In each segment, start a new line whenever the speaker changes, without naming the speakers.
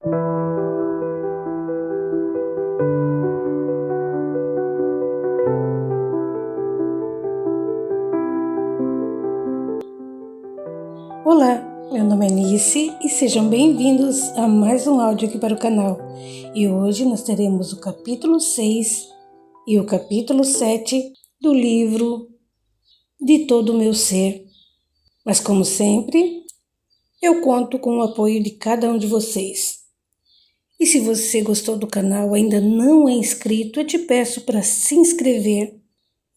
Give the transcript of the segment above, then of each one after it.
Olá, meu nome é Nice e sejam bem-vindos a mais um áudio aqui para o canal. E hoje nós teremos o capítulo 6 e o capítulo 7 do livro De Todo o Meu Ser. Mas como sempre, eu conto com o apoio de cada um de vocês. E se você gostou do canal e ainda não é inscrito, eu te peço para se inscrever.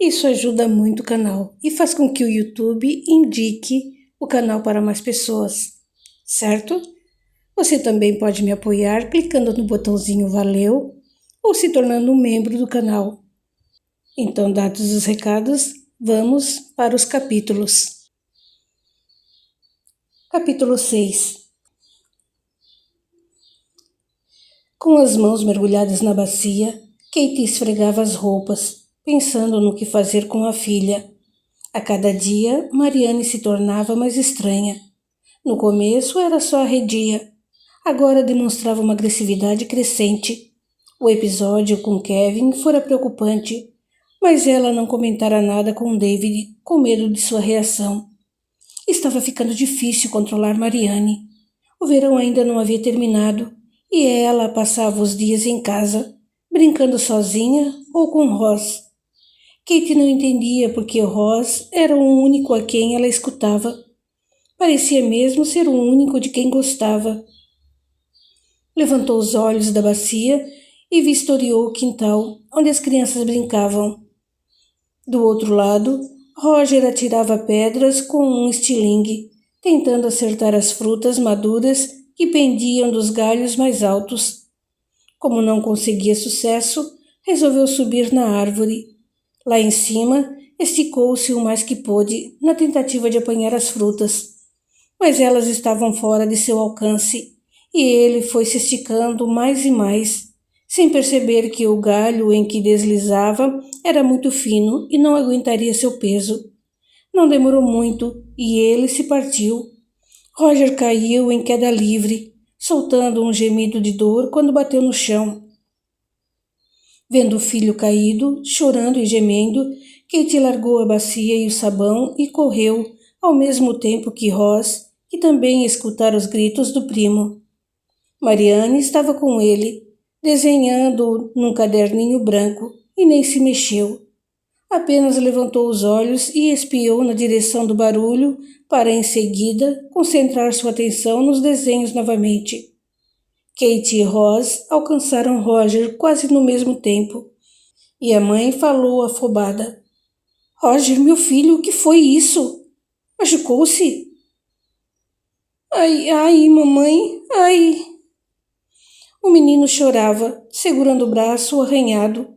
Isso ajuda muito o canal e faz com que o YouTube indique o canal para mais pessoas, certo? Você também pode me apoiar clicando no botãozinho Valeu ou se tornando um membro do canal. Então, dados os recados, vamos para os capítulos. Capítulo 6. Com as mãos mergulhadas na bacia, Kate esfregava as roupas, pensando no que fazer com a filha. A cada dia, Marianne se tornava mais estranha. No começo era só arredia, agora demonstrava uma agressividade crescente. O episódio com Kevin fora preocupante, mas ela não comentara nada com David, com medo de sua reação. Estava ficando difícil controlar Marianne. O verão ainda não havia terminado e ela passava os dias em casa, brincando sozinha ou com Ross. Kate não entendia porque Ross era o único a quem ela escutava. Parecia mesmo ser o único de quem gostava. Levantou os olhos da bacia e vistoriou o quintal, onde as crianças brincavam. Do outro lado, Roger atirava pedras com um estilingue, tentando acertar as frutas maduras que pendiam dos galhos mais altos. Como não conseguia sucesso, resolveu subir na árvore. Lá em cima, esticou-se o mais que pôde na tentativa de apanhar as frutas. Mas elas estavam fora de seu alcance, e ele foi se esticando mais e mais, sem perceber que o galho em que deslizava era muito fino e não aguentaria seu peso. Não demorou muito, e ele se partiu. Roger caiu em queda livre, soltando um gemido de dor quando bateu no chão. Vendo o filho caído, chorando e gemendo, Kate largou a bacia e o sabão e correu, ao mesmo tempo que Ross, que também escutara os gritos do primo. Marianne estava com ele, desenhando num caderninho branco, e nem se mexeu. Apenas levantou os olhos e espiou na direção do barulho para, em seguida, concentrar sua atenção nos desenhos novamente. Kate e Ross alcançaram Roger quase no mesmo tempo, e a mãe falou afobada. — Roger, meu filho, o que foi isso? Machucou-se? Ai, mamãe, ai! O menino chorava, segurando o braço arranhado,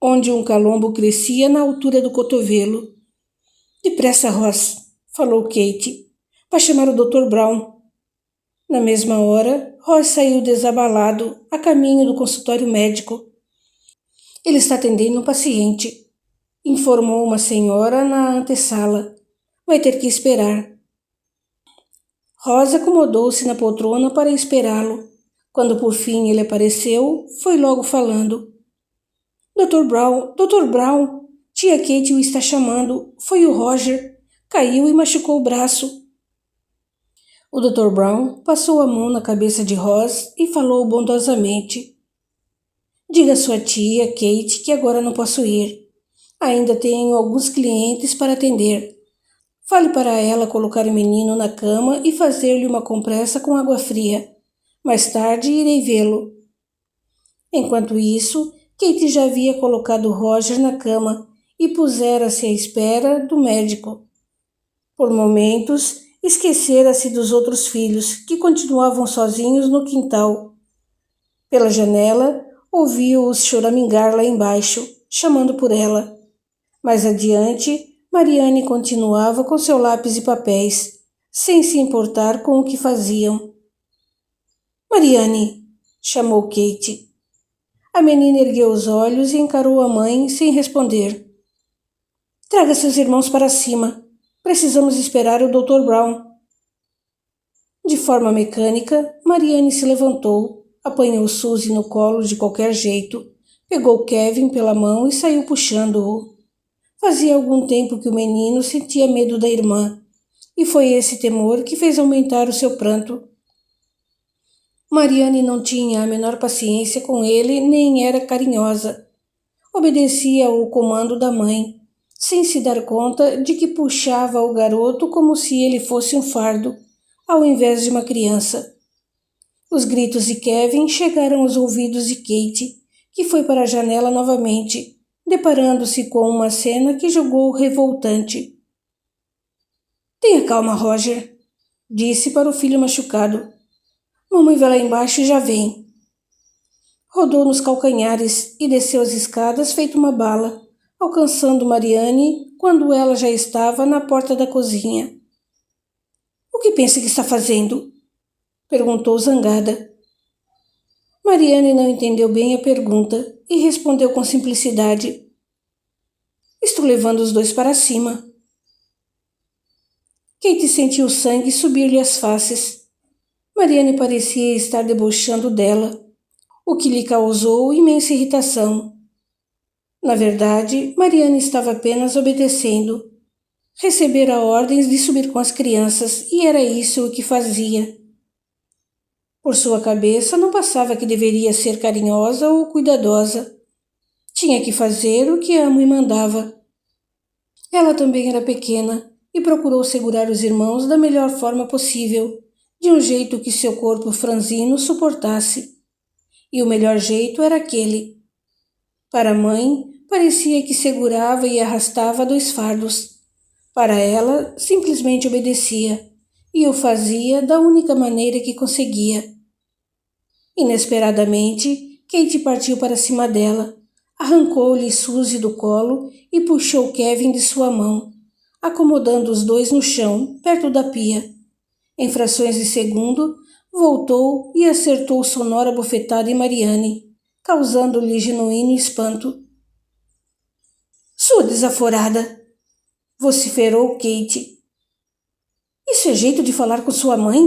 onde um calombo crescia na altura do cotovelo. — Depressa, Ross, falou Kate. — Vai chamar o Dr. Brown. Na mesma hora, Ross saiu desabalado, a caminho do consultório médico. — Ele está atendendo um paciente, informou uma senhora na antessala. — Vai ter que esperar. Ross acomodou-se na poltrona para esperá-lo. Quando por fim ele apareceu, foi logo falando. — Dr. Brown, tia Kate o está chamando. Foi o Roger. Caiu e machucou o braço. O Dr. Brown passou a mão na cabeça de Ross e falou bondosamente. — Diga à sua tia, Kate, que agora não posso ir. Ainda tenho alguns clientes para atender. Fale para ela colocar o menino na cama e fazer-lhe uma compressa com água fria. Mais tarde irei vê-lo. Enquanto isso, Kate já havia colocado Roger na cama e pusera-se à espera do médico. Por momentos, esquecera-se dos outros filhos, que continuavam sozinhos no quintal. Pela janela, ouviu-os choramingar lá embaixo, chamando por ela. Mais adiante, Marianne continuava com seu lápis e papéis, sem se importar com o que faziam. — Marianne! Chamou Kate. A menina ergueu os olhos e encarou a mãe sem responder. — Traga seus irmãos para cima. Precisamos esperar o Dr. Brown. De forma mecânica, Marianne se levantou, apanhou Suzy no colo de qualquer jeito, pegou Kevin pela mão e saiu puxando-o. Fazia algum tempo que o menino sentia medo da irmã, e foi esse temor que fez aumentar o seu pranto. Mariane não tinha a menor paciência com ele, nem era carinhosa. Obedecia ao comando da mãe, sem se dar conta de que puxava o garoto como se ele fosse um fardo, ao invés de uma criança. Os gritos de Kevin chegaram aos ouvidos de Kate, que foi para a janela novamente, deparando-se com uma cena que julgou revoltante. Tenha calma, Roger, disse para o filho machucado. Mamãe vai lá embaixo e já vem. Rodou nos calcanhares e desceu as escadas feito uma bala, alcançando Mariane quando ela já estava na porta da cozinha. O que pensa que está fazendo? Perguntou zangada. Mariane não entendeu bem a pergunta e respondeu com simplicidade. Estou levando os dois para cima. Kate sentiu o sangue subir-lhe as faces. Mariane parecia estar debochando dela, o que lhe causou imensa irritação. Na verdade, Mariane estava apenas obedecendo. Recebera ordens de subir com as crianças e era isso o que fazia. Por sua cabeça não passava que deveria ser carinhosa ou cuidadosa. Tinha que fazer o que a mãe mandava. Ela também era pequena e procurou segurar os irmãos da melhor forma possível, de um jeito que seu corpo franzino suportasse. E o melhor jeito era aquele. Para a mãe, parecia que segurava e arrastava dois fardos. Para ela, simplesmente obedecia, e o fazia da única maneira que conseguia. Inesperadamente, Kate partiu para cima dela, arrancou-lhe Suzy do colo e puxou Kevin de sua mão, acomodando os dois no chão, perto da pia. Em frações de segundo, voltou e acertou sonora bofetada em Mariane, causando-lhe genuíno espanto. Sua desaforada! Vociferou Kate. Isso é jeito de falar com sua mãe?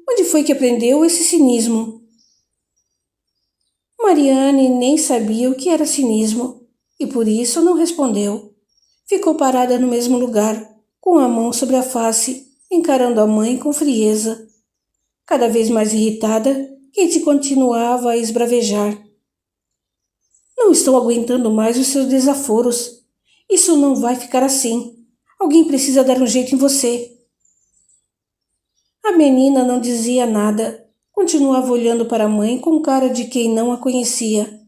Onde foi que aprendeu esse cinismo? Mariane nem sabia o que era cinismo, e por isso não respondeu. Ficou parada no mesmo lugar, com a mão sobre a face, encarando a mãe com frieza. Cada vez mais irritada, Kate continuava a esbravejar. Não estou aguentando mais os seus desaforos. Isso não vai ficar assim. Alguém precisa dar um jeito em você. A menina não dizia nada. Continuava olhando para a mãe com cara de quem não a conhecia.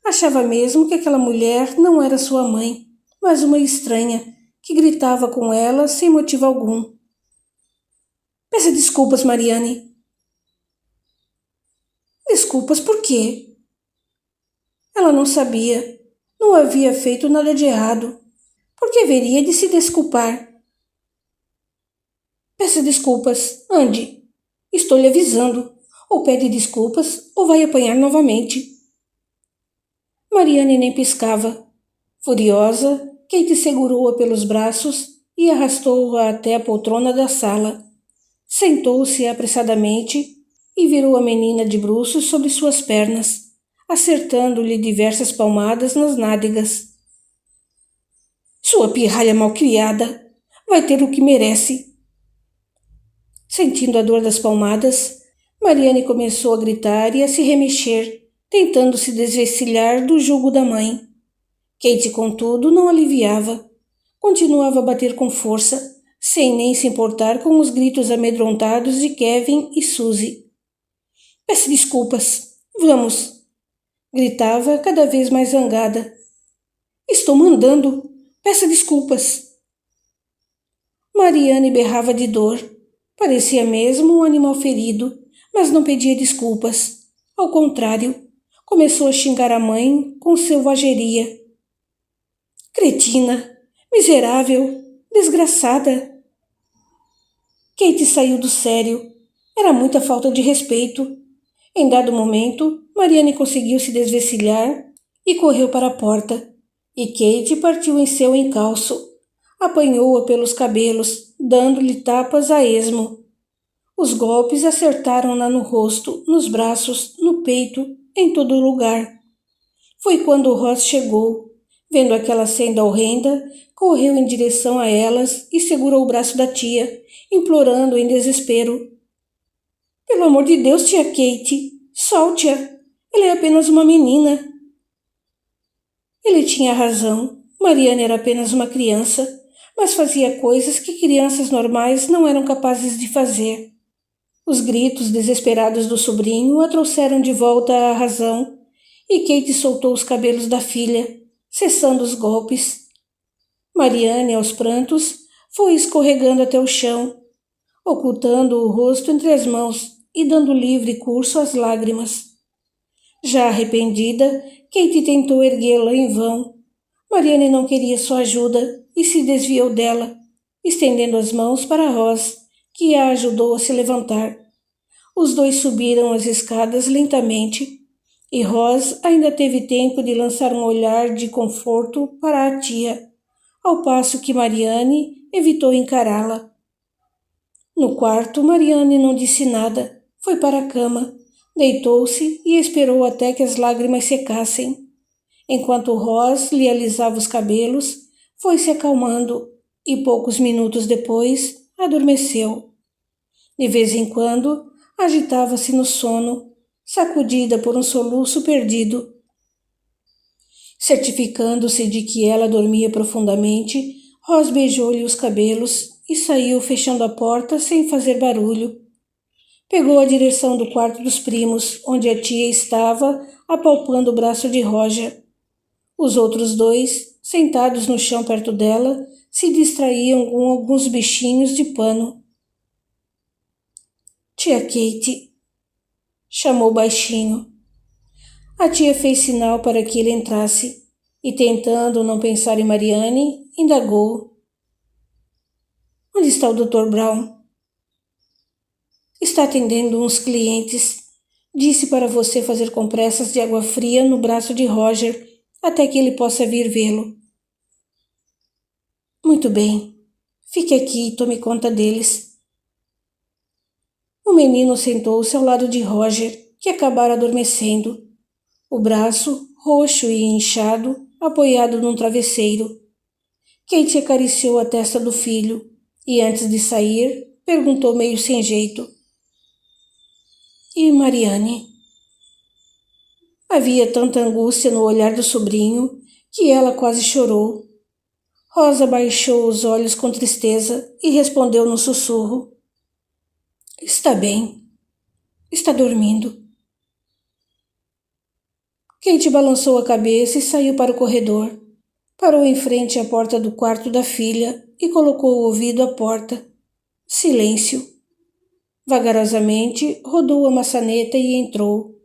Achava mesmo que aquela mulher não era sua mãe, mas uma estranha, que gritava com ela sem motivo algum. Peça desculpas, Mariane. Desculpas por quê? Ela não sabia. Não havia feito nada de errado. Por que haveria de se desculpar? Peça desculpas, ande. Estou lhe avisando. Ou pede desculpas ou vai apanhar novamente. Mariane nem piscava. Furiosa, Kate segurou-a pelos braços e arrastou-a até a poltrona da sala. Sentou-se apressadamente e virou a menina de bruços sobre suas pernas, acertando-lhe diversas palmadas nas nádegas. Sua pirralha malcriada! Vai ter o que merece! Sentindo a dor das palmadas, Mariane começou a gritar e a se remexer, tentando se desvencilhar do jugo da mãe. Kate, contudo, não aliviava. Continuava a bater com força, sem nem se importar com os gritos amedrontados de Kevin e Suzy. Peço desculpas. Vamos! Gritava cada vez mais zangada. Estou mandando. Peça desculpas. Mariane berrava de dor. Parecia mesmo um animal ferido, mas não pedia desculpas. Ao contrário, começou a xingar a mãe com selvageria. Cretina! Miserável! Desgraçada! Kate saiu do sério. Era muita falta de respeito. Em dado momento, Mariane conseguiu se desvencilhar e correu para a porta. E Kate partiu em seu encalço. Apanhou-a pelos cabelos, dando-lhe tapas a esmo. Os golpes acertaram-na no rosto, nos braços, no peito, em todo lugar. Foi quando Ross chegou. Vendo aquela cena horrenda, correu em direção a elas e segurou o braço da tia, implorando em desespero. Pelo amor de Deus, tia Kate, solte-a. Ela é apenas uma menina. Ele tinha razão. Mariana era apenas uma criança, mas fazia coisas que crianças normais não eram capazes de fazer. Os gritos desesperados do sobrinho a trouxeram de volta à razão e Kate soltou os cabelos da filha, cessando os golpes. Mariane, aos prantos, foi escorregando até o chão, ocultando o rosto entre as mãos e dando livre curso às lágrimas. Já arrependida, Kate tentou erguê-la em vão. Mariane não queria sua ajuda e se desviou dela, estendendo as mãos para Ross, que a ajudou a se levantar. Os dois subiram as escadas lentamente, e Ross ainda teve tempo de lançar um olhar de conforto para a tia, ao passo que Mariane evitou encará-la. No quarto, Mariane não disse nada, foi para a cama, deitou-se e esperou até que as lágrimas secassem. Enquanto Ross lhe alisava os cabelos, foi se acalmando e poucos minutos depois adormeceu. De vez em quando, agitava-se no sono, sacudida por um soluço perdido. Certificando-se de que ela dormia profundamente, Ross beijou-lhe os cabelos e saiu fechando a porta sem fazer barulho. Pegou a direção do quarto dos primos, onde a tia estava apalpando o braço de Roger. Os outros dois, sentados no chão perto dela, se distraíam com alguns bichinhos de pano. Tia Kate, chamou baixinho. A tia fez sinal para que ele entrasse e, tentando não pensar em Mariane, indagou. Onde está o Dr. Brown? Está atendendo uns clientes. Disse para você fazer compressas de água fria no braço de Roger até que ele possa vir vê-lo. Muito bem. Fique aqui e tome conta deles. O menino sentou-se ao lado de Roger, que acabara adormecendo, o braço, roxo e inchado, apoiado num travesseiro. Kate acariciou a testa do filho e, antes de sair, perguntou meio sem jeito. E Mariane? Havia tanta angústia no olhar do sobrinho que ela quase chorou. Rosa baixou os olhos com tristeza e respondeu num sussurro. Está bem. Está dormindo. Kate balançou a cabeça e saiu para o corredor. Parou em frente à porta do quarto da filha e colocou o ouvido à porta. Silêncio. Vagarosamente, rodou a maçaneta e entrou.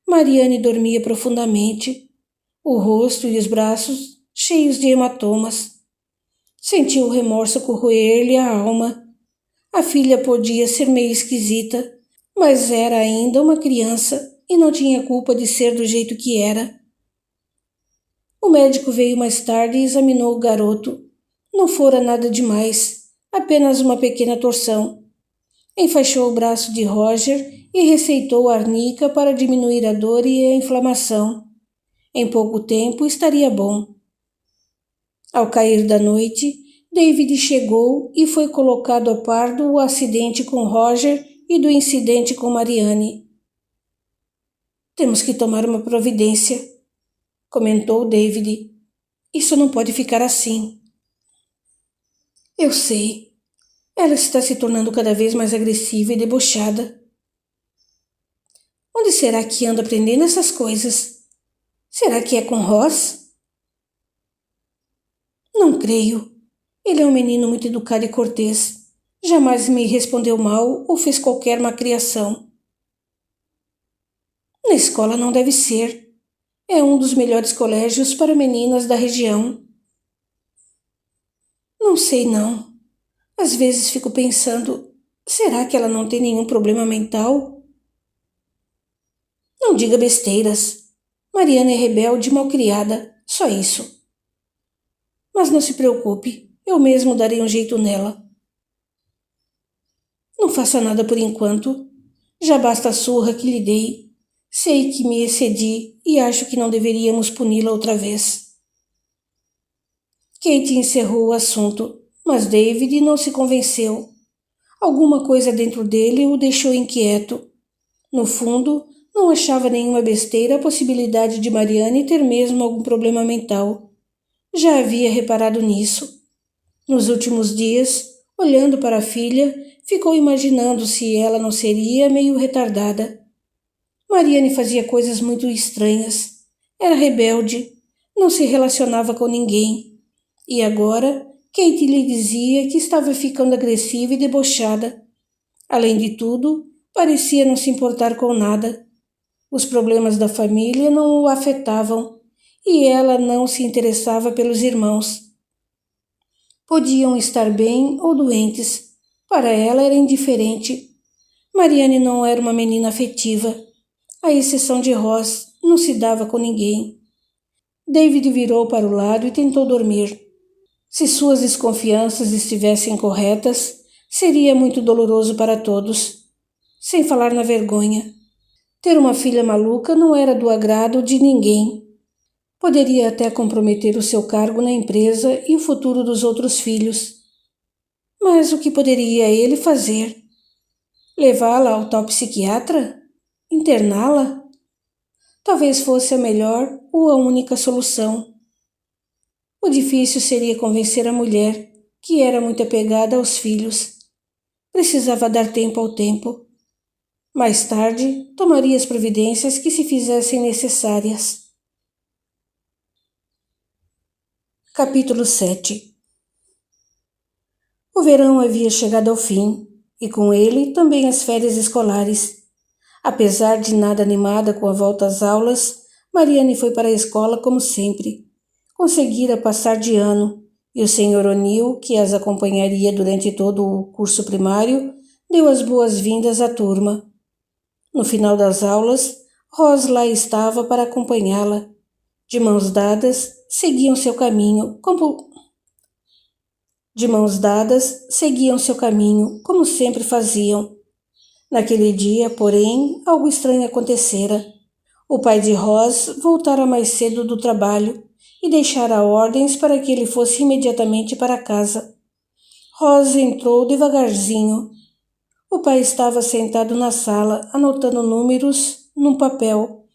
Mariane dormia profundamente, o rosto e os braços cheios de hematomas. Sentiu o remorso corroer-lhe a alma. A filha podia ser meio esquisita, mas era ainda uma criança e não tinha culpa de ser do jeito que era. O médico veio mais tarde e examinou o garoto. Não fora nada demais, apenas uma pequena torção. Enfaixou o braço de Roger e receitou arnica para diminuir a dor e a inflamação. Em pouco tempo estaria bom. Ao cair da noite, David chegou e foi colocado a par do acidente com Roger e do incidente com Mariane. Temos que tomar uma providência, comentou David. Isso não pode ficar assim. Eu sei. Ela está se tornando cada vez mais agressiva e debochada. Onde será que anda aprendendo essas coisas? Será que é com Ross? Não creio. Ele é um menino muito educado e cortês. Jamais me respondeu mal ou fez qualquer malcriação. Na escola não deve ser. É um dos melhores colégios para meninas da região. Não sei não. Às vezes fico pensando, será que ela não tem nenhum problema mental? Não diga besteiras. Mariana é rebelde e malcriada, só isso. Mas não se preocupe, eu mesmo darei um jeito nela. Não faça nada por enquanto. Já basta a surra que lhe dei. Sei que me excedi e acho que não deveríamos puni-la outra vez. Kate encerrou o assunto, mas David não se convenceu. Alguma coisa dentro dele o deixou inquieto. No fundo, não achava nenhuma besteira a possibilidade de Marianne ter mesmo algum problema mental. Já havia reparado nisso. Nos últimos dias, olhando para a filha, ficou imaginando se ela não seria meio retardada. Marianne fazia coisas muito estranhas. Era rebelde, não se relacionava com ninguém. E agora, Kate lhe dizia que estava ficando agressiva e debochada. Além de tudo, parecia não se importar com nada. Os problemas da família não o afetavam e ela não se interessava pelos irmãos. Podiam estar bem ou doentes. Para ela era indiferente. Marianne não era uma menina afetiva. À exceção de Ross, não se dava com ninguém. David virou para o lado e tentou dormir. Se suas desconfianças estivessem corretas, seria muito doloroso para todos. Sem falar na vergonha. Ter uma filha maluca não era do agrado de ninguém. Poderia até comprometer o seu cargo na empresa e o futuro dos outros filhos. Mas o que poderia ele fazer? Levá-la ao tal psiquiatra? Interná-la? Talvez fosse a melhor ou a única solução. O difícil seria convencer a mulher, que era muito apegada aos filhos. Precisava dar tempo ao tempo. Mais tarde, tomaria as providências que se fizessem necessárias. Capítulo 7. O verão havia chegado ao fim, e com ele também as férias escolares. Apesar de nada animada com a volta às aulas, Marianne foi para a escola como sempre. Conseguira passar de ano, e o Sr. O'Neill, que as acompanharia durante todo o curso primário, deu as boas-vindas à turma. No final das aulas, Ross lá estava para acompanhá-la. De mãos dadas, seguiam seu caminho, como sempre faziam. Naquele dia, porém, algo estranho acontecera. O pai de Ross voltara mais cedo do trabalho e deixara ordens para que ele fosse imediatamente para casa. Ross entrou devagarzinho. O pai estava sentado na sala, anotando números num papel.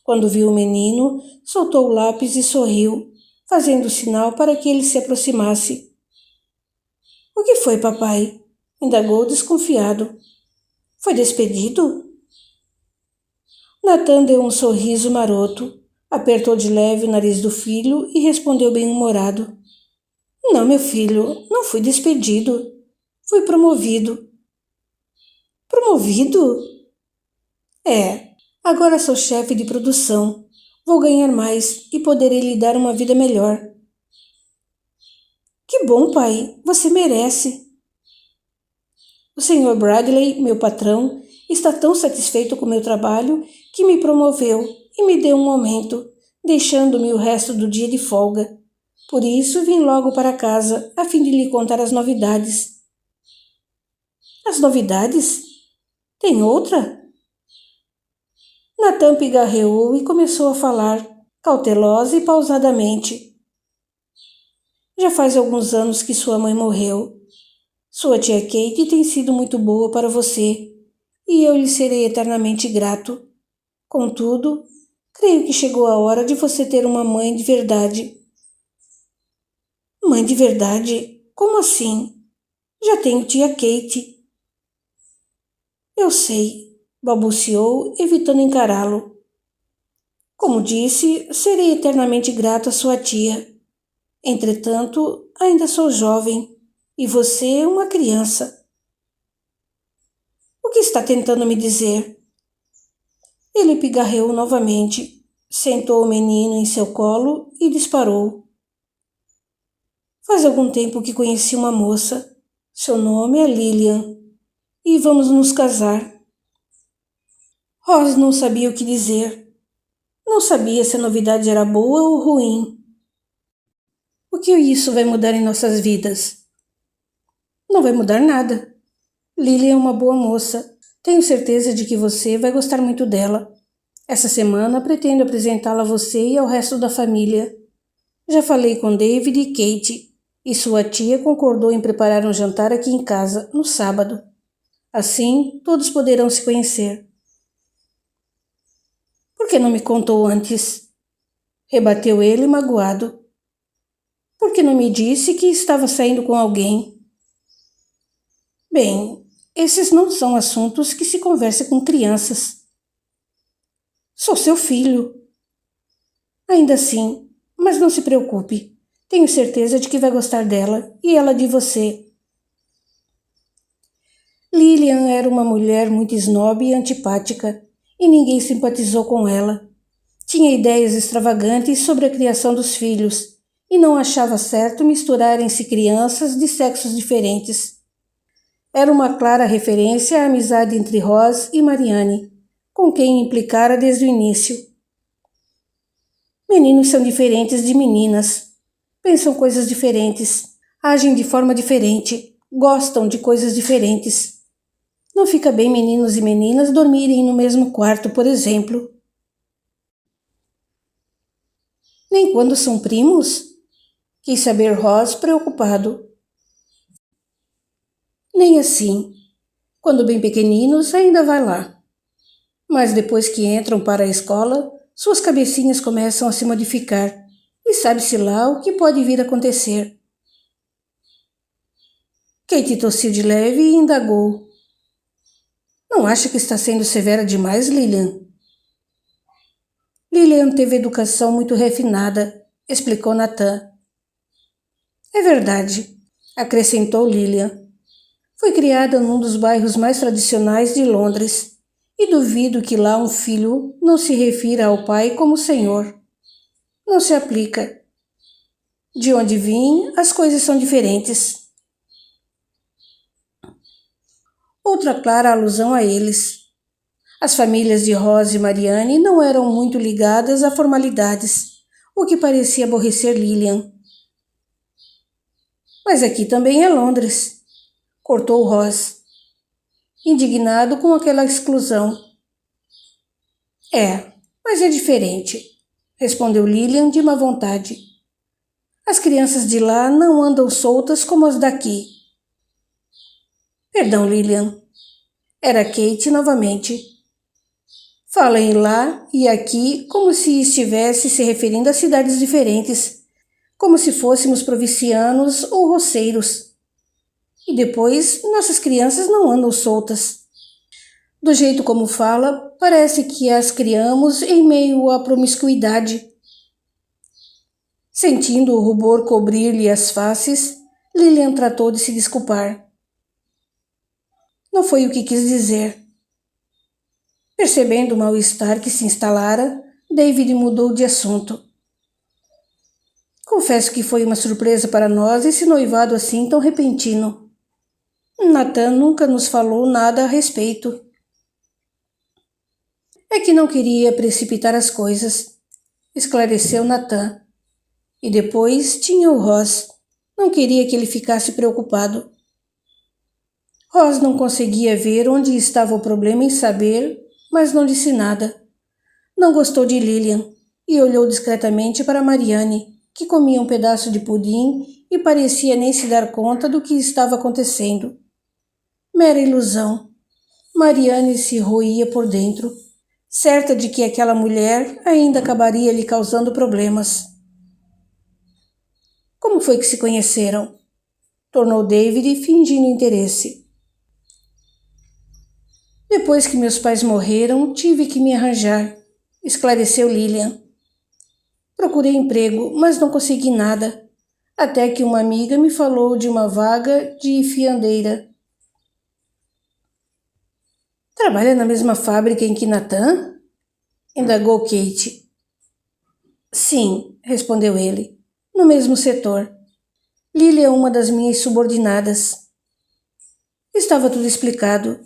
Quando viu o menino, soltou o lápis e sorriu, fazendo sinal para que ele se aproximasse. — O que foi, papai? Indagou desconfiado. — Foi despedido? Nathan deu um sorriso maroto, apertou de leve o nariz do filho e respondeu bem-humorado. — Não, meu filho, não fui despedido. Fui promovido. — Promovido? — É, agora sou chefe de produção. Vou ganhar mais e poderei lhe dar uma vida melhor. — Que bom, pai, você merece. O Sr. Bradley, meu patrão, está tão satisfeito com meu trabalho que me promoveu e me deu um aumento, deixando-me o resto do dia de folga. Por isso vim logo para casa, a fim de lhe contar as novidades. — As novidades? Tem outra? Nathan pigarreou e começou a falar, cautelosa e pausadamente. Já faz alguns anos que sua mãe morreu. Sua tia Kate tem sido muito boa para você, e eu lhe serei eternamente grato. Contudo, creio que chegou a hora de você ter uma mãe de verdade. — Mãe de verdade? Como assim? Já tenho tia Kate. — Eu sei, balbuciou, evitando encará-lo. — Como disse, serei eternamente grato à sua tia. Entretanto, ainda sou jovem, e você é uma criança. — O que está tentando me dizer? Ele pigarreou novamente, sentou o menino em seu colo e disparou. Faz algum tempo que conheci uma moça. Seu nome é Lillian. E vamos nos casar. Ross não sabia o que dizer. Não sabia se a novidade era boa ou ruim. O que isso vai mudar em nossas vidas? Não vai mudar nada. Lily é uma boa moça. Tenho certeza de que você vai gostar muito dela. Essa semana pretendo apresentá-la a você e ao resto da família. Já falei com David e Kate, e sua tia concordou em preparar um jantar aqui em casa, no sábado. Assim, todos poderão se conhecer. Por que não me contou antes? Rebateu ele, magoado. Por que não me disse que estava saindo com alguém? Bem, esses não são assuntos que se conversa com crianças. Sou seu filho. Ainda assim, mas não se preocupe. Tenho certeza de que vai gostar dela e ela de você. Lilian era uma mulher muito esnobe e antipática, e ninguém simpatizou com ela. Tinha ideias extravagantes sobre a criação dos filhos, e não achava certo misturarem-se crianças de sexos diferentes. Era uma clara referência à amizade entre Roz e Marianne, com quem implicara desde o início. Meninos são diferentes de meninas. Pensam coisas diferentes, agem de forma diferente, gostam de coisas diferentes. Não fica bem meninos e meninas dormirem no mesmo quarto, por exemplo. Nem quando são primos? Quis saber Roz, preocupado. Nem assim. Quando bem pequeninos, ainda vai lá. Mas depois que entram para a escola, suas cabecinhas começam a se modificar, e sabe-se lá o que pode vir a acontecer. Kate tossiu de leve e indagou. Não acha que está sendo severa demais, Lilian? Lilian teve educação muito refinada, explicou Nathan. É verdade, acrescentou Lilian. Foi criada num dos bairros mais tradicionais de Londres, e duvido que lá um filho não se refira ao pai como senhor. Não se aplica. De onde vim, as coisas são diferentes. Outra clara alusão a eles. As famílias de Roz e Marianne não eram muito ligadas a formalidades, o que parecia aborrecer Lilian. Mas aqui também é Londres, cortou Roz, indignado com aquela exclusão. É, mas é diferente, respondeu Lilian de má vontade. As crianças de lá não andam soltas como as daqui. Perdão, Lilian. Era Kate novamente. Fala em lá e aqui como se estivesse se referindo a cidades diferentes, como se fôssemos provincianos ou roceiros. E depois, nossas crianças não andam soltas. Do jeito como fala, parece que as criamos em meio à promiscuidade. Sentindo o rubor cobrir-lhe as faces, Lilian tratou de se desculpar. Não foi o que quis dizer. Percebendo o mal-estar que se instalara, David mudou de assunto. Confesso que foi uma surpresa para nós esse noivado assim tão repentino. Nathan nunca nos falou nada a respeito. É que não queria precipitar as coisas, esclareceu Nathan. E depois tinha o Roz. Não queria que ele ficasse preocupado. Roz não conseguia ver onde estava o problema em saber, mas não disse nada. Não gostou de Lilian e olhou discretamente para Marianne, que comia um pedaço de pudim e parecia nem se dar conta do que estava acontecendo. Mera ilusão. Marianne se roía por dentro, certa de que aquela mulher ainda acabaria lhe causando problemas. Como foi que se conheceram? Tornou David, fingindo interesse. Depois que meus pais morreram, tive que me arranjar, esclareceu Lilian. Procurei emprego, mas não consegui nada, até que uma amiga me falou de uma vaga de fiandeira. Trabalha na mesma fábrica em que Nathan? Indagou Kate. Sim, respondeu ele, no mesmo setor. Lily é uma das minhas subordinadas. Estava tudo explicado.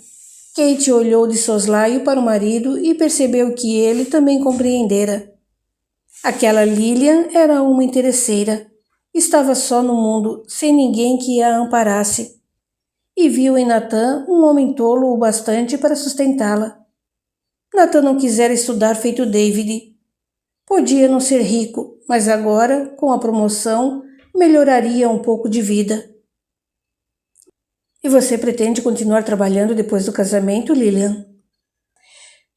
Kate olhou de soslaio para o marido e percebeu que ele também compreendera. Aquela Lilian era uma interesseira. Estava só no mundo, sem ninguém que a amparasse. e viu em Nathan um homem tolo o bastante para sustentá-la. Nathan não quisera estudar feito David. Podia não ser rico, mas agora, com a promoção, melhoraria um pouco de vida. E você pretende continuar trabalhando depois do casamento, Lillian?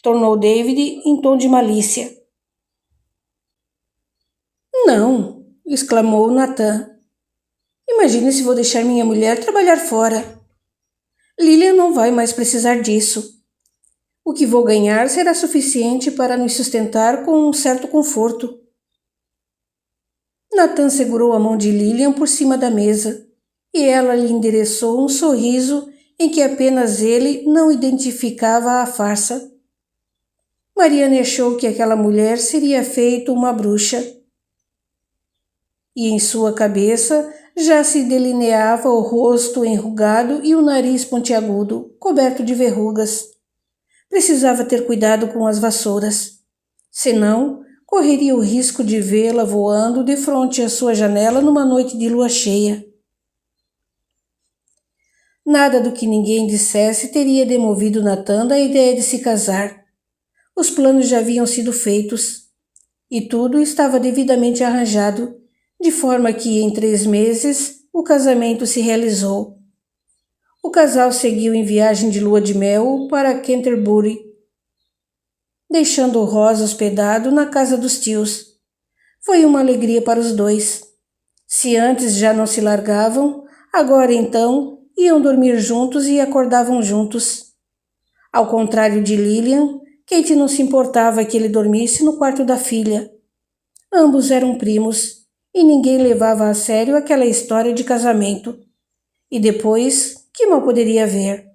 Tornou David em tom de malícia. Não, exclamou Nathan. Imagine se vou deixar minha mulher trabalhar fora. Lillian não vai mais precisar disso. O que vou ganhar será suficiente para nos sustentar com um certo conforto. Nathan segurou a mão de Lillian por cima da mesa e ela lhe endereçou um sorriso em que apenas ele não identificava a farsa. Mariane achou que aquela mulher seria feito uma bruxa. E em sua cabeça já se delineava o rosto enrugado e o nariz pontiagudo, coberto de verrugas. Precisava ter cuidado com as vassouras, senão correria o risco de vê-la voando defronte à sua janela numa noite de lua cheia. Nada do que ninguém dissesse teria demovido Nathan da ideia de se casar. Os planos já haviam sido feitos, e tudo estava devidamente arranjado, de forma que em 3 meses o casamento se realizou. O casal seguiu em viagem de lua de mel para Canterbury, deixando Ross hospedado na casa dos tios. Foi uma alegria para os dois. Se antes já não se largavam, agora então iam dormir juntos e acordavam juntos. Ao contrário de Lillian, Kate não se importava que ele dormisse no quarto da filha. Ambos eram primos, e ninguém levava a sério aquela história de casamento. E depois, que mal poderia haver?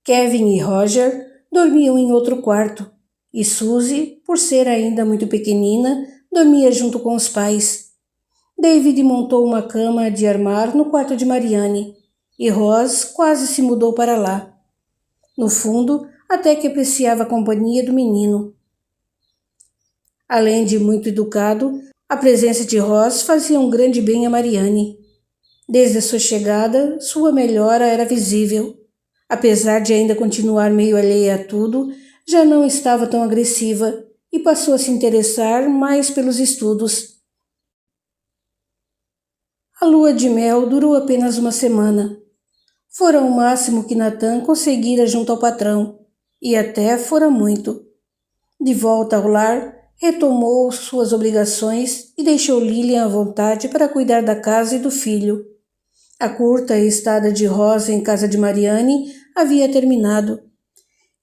Kevin e Roger dormiam em outro quarto, e Suzy, por ser ainda muito pequenina, dormia junto com os pais. David montou uma cama de armar no quarto de Mariane, e Ross quase se mudou para lá. No fundo, até que apreciava a companhia do menino. Além de muito educado, a presença de Ross fazia um grande bem a Mariane. Desde a sua chegada, sua melhora era visível. Apesar de ainda continuar meio alheia a tudo, já não estava tão agressiva e passou a se interessar mais pelos estudos. A lua de mel durou apenas uma semana. Fora o máximo que Nathan conseguira junto ao patrão, e até fora muito. De volta ao lar, retomou suas obrigações e deixou Lillian à vontade para cuidar da casa e do filho. A curta estada de Rosa em casa de Mariane havia terminado,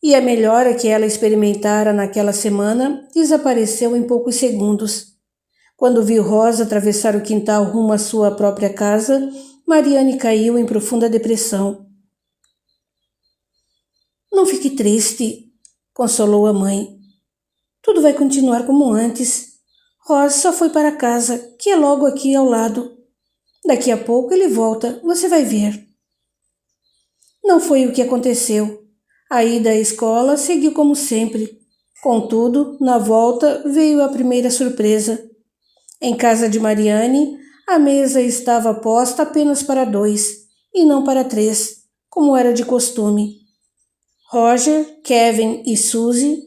e a melhora que ela experimentara naquela semana desapareceu em poucos segundos. Quando viu Rosa atravessar o quintal rumo à sua própria casa, Mariane caiu em profunda depressão. Não fique triste, consolou a mãe. Tudo vai continuar como antes. Rosa só foi para casa, que é logo aqui ao lado. Daqui a pouco ele volta, você vai ver. Não foi o que aconteceu. A ida à escola seguiu como sempre. Contudo, na volta veio a primeira surpresa. Em casa de Mariane, a mesa estava posta apenas para 2, e não para 3, como era de costume. Roger, Kevin e Suzy,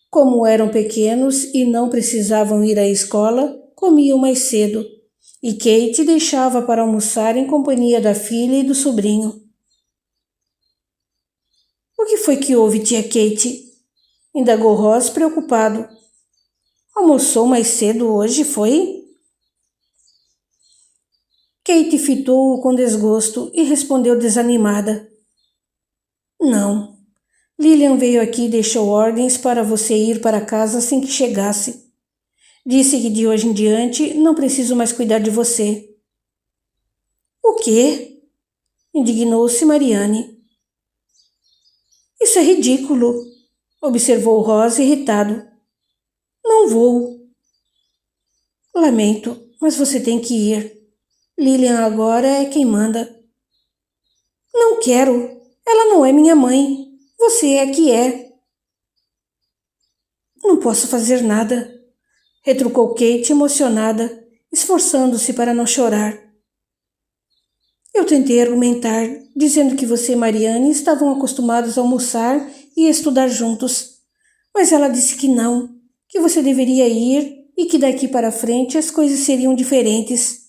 como eram pequenos e não precisavam ir à escola, comiam mais cedo, e Kate deixava para almoçar em companhia da filha e do sobrinho. O que foi que houve, tia Kate? Indagou Ross preocupado. Almoçou mais cedo hoje, foi? Kate fitou-o com desgosto e respondeu desanimada. Não. Lillian veio aqui e deixou ordens para você ir para casa assim que chegasse. Disse que de hoje em diante não preciso mais cuidar de você. O quê? Indignou-se Mariane. Isso é ridículo, observou Rosa irritado. Não vou. Lamento, mas você tem que ir. Lillian agora é quem manda. Não quero. Ela não é minha mãe. Você é que é. Não posso fazer nada, retrucou Kate emocionada, esforçando-se para não chorar. Eu tentei argumentar, dizendo que você e Mariane estavam acostumados a almoçar e estudar juntos, mas ela disse que não, que você deveria ir e que daqui para frente as coisas seriam diferentes.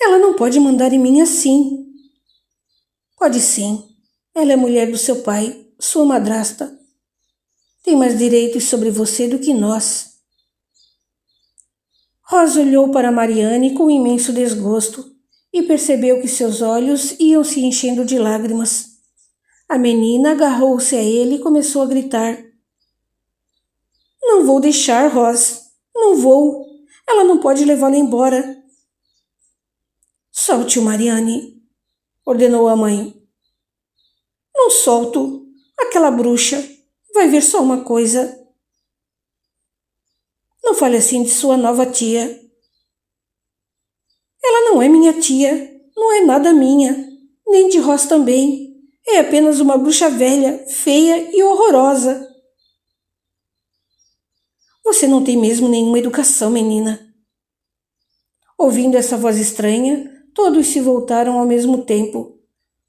Ela não pode mandar em mim assim. Pode sim. Ela é mulher do seu pai, sua madrasta. Tem mais direitos sobre você do que nós. Rosa olhou para Mariane com imenso desgosto e percebeu que seus olhos iam se enchendo de lágrimas. A menina agarrou-se a ele e começou a gritar. Não vou deixar, Rosa. Não vou. Ela não pode levá-la embora. Solte-o, Mariane, ordenou a mãe. Não solto. Aquela bruxa. Vai ver só uma coisa. Não fale assim de sua nova tia. Ela não é minha tia. Não é nada minha. Nem de Ross também. É apenas uma bruxa velha, feia e horrorosa. Você não tem mesmo nenhuma educação, menina. Ouvindo essa voz estranha, todos se voltaram ao mesmo tempo.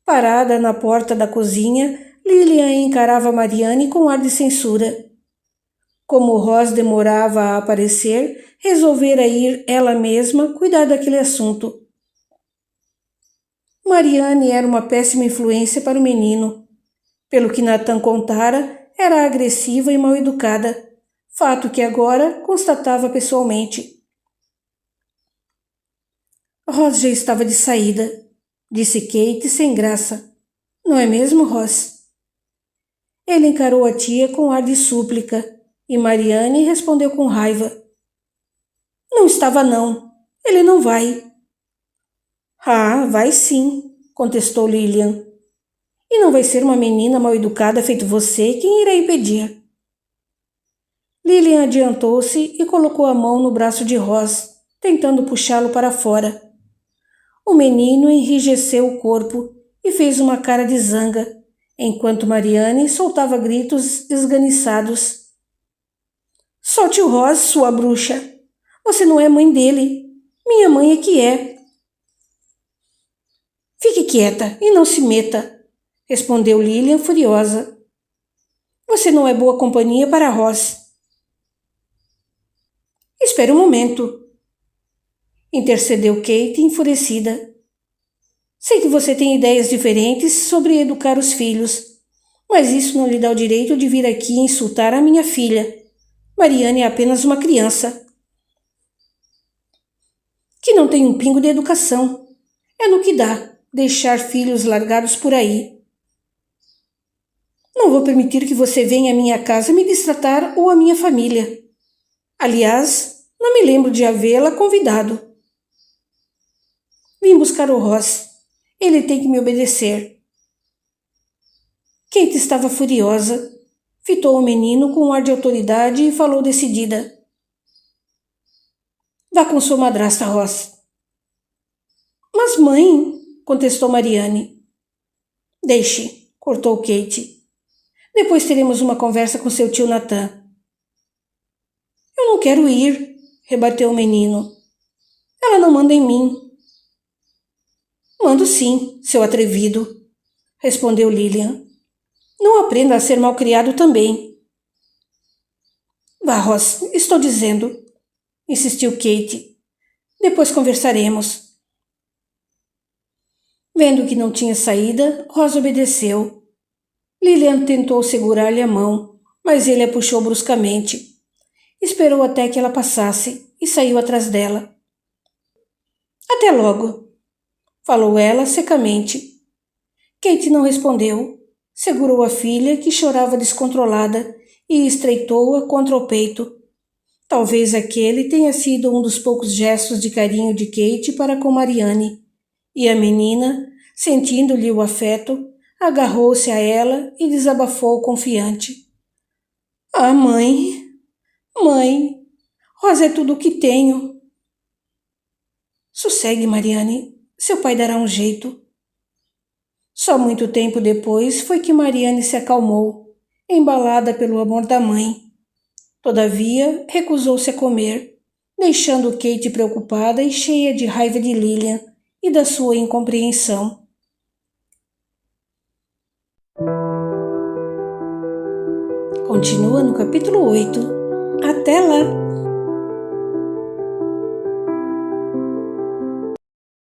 Parada na porta da cozinha, Lilian encarava Mariane com ar de censura. Como Ross demorava a aparecer, resolvera ir ela mesma cuidar daquele assunto. Mariane era uma péssima influência para o menino. Pelo que Nathan contara, era agressiva e mal educada, fato que agora constatava pessoalmente. Ross já estava de saída, disse Kate sem graça. Não é mesmo, Ross? Ele encarou a tia com ar de súplica e Mariane respondeu com raiva. Não estava não. Ele não vai. Ah, vai sim, contestou Lilian. E não vai ser uma menina mal educada feito você quem irá impedir. Lilian adiantou-se e colocou a mão no braço de Ross, tentando puxá-lo para fora. O menino enrijeceu o corpo e fez uma cara de zanga, enquanto Mariane soltava gritos esganiçados. Solte o Ross, sua bruxa. Você não é mãe dele. Minha mãe é que é. Fique quieta e não se meta, respondeu Lilian furiosa. Você não é boa companhia para Ross. Espere um momento, intercedeu Kate enfurecida. Sei que você tem ideias diferentes sobre educar os filhos, mas isso não lhe dá o direito de vir aqui insultar a minha filha. Mariane é apenas uma criança. Que não tem um pingo de educação. É no que dá deixar filhos largados por aí. Não vou permitir que você venha à minha casa me destratar ou à minha família. Aliás, não me lembro de havê-la convidado. Vim buscar o Ross. Ele tem que me obedecer. Kate estava furiosa. Fitou o menino com um ar de autoridade e falou decidida. Vá com sua madrasta, Ross. Mas, mãe, contestou Mariane. Deixe, cortou Kate. Depois teremos uma conversa com seu tio Nathan. Eu não quero ir, rebateu o menino. Ela não manda em mim. Mando sim, seu atrevido, respondeu Lilian. Não aprenda a ser malcriado também. Vá, Ross, estou dizendo, insistiu Kate. Depois conversaremos. Vendo que não tinha saída, Ross obedeceu. Lilian tentou segurar-lhe a mão, mas ele a puxou bruscamente. Esperou até que ela passasse e saiu atrás dela. Até logo, falou ela secamente. Kate não respondeu. Segurou a filha, que chorava descontrolada, e estreitou-a contra o peito. Talvez aquele tenha sido um dos poucos gestos de carinho de Kate para com Mariane. E a menina, sentindo-lhe o afeto, agarrou-se a ela e desabafou confiante. Ah, mãe, Rosa é tudo o que tenho. Sossegue, Mariane, seu pai dará um jeito. Só muito tempo depois foi que Mariane se acalmou, embalada pelo amor da mãe. Todavia, recusou-se a comer. deixando Kate preocupada e cheia de raiva de Lillian e da sua incompreensão. Continua no capítulo 8. Até lá!